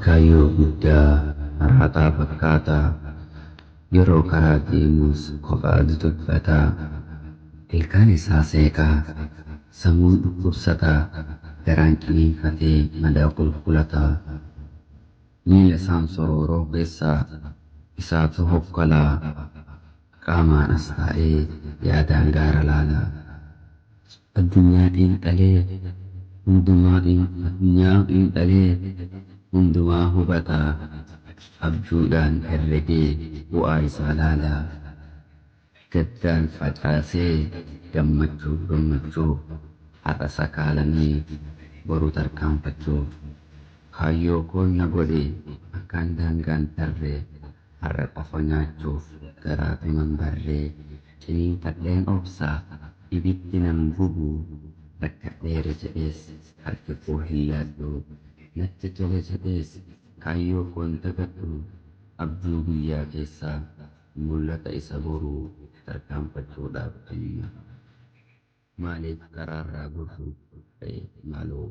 kaayyoo guddaa har'ataa fakkaataa yeroo karaa deemus kophaa dudubbataa ilkaan isaa seeqaa sammuun dhukkubsataa garaan qiniinfatee madaa qulqullataa miila isaan sorooroo keessaa isaatu hokkolaa qaamaan as taa'ee yaadaan gaara laalaa addunyaa xiinxalee hundumaa hubataa abjuudhaan herregee bu'aa isaa laalaa gaddaan facaasee gammachuu har'a sakaalamee boru tarkaanfachuu kaayyoo koon na godhe akkaan daangaan tarree har'a qofa nyaachuuf garaatuman barree ciniinfadheen obsaa ibiddi nan gubu rakkadheera jedhees harki koo hin laadhu natti tole jedhees kaayyoo koon dagadhu abjuu guyyaa keessaa mul'ata isa boruu tarkaanfachuudhaaf amma maaliif karaarraa gurru ta'e maaloo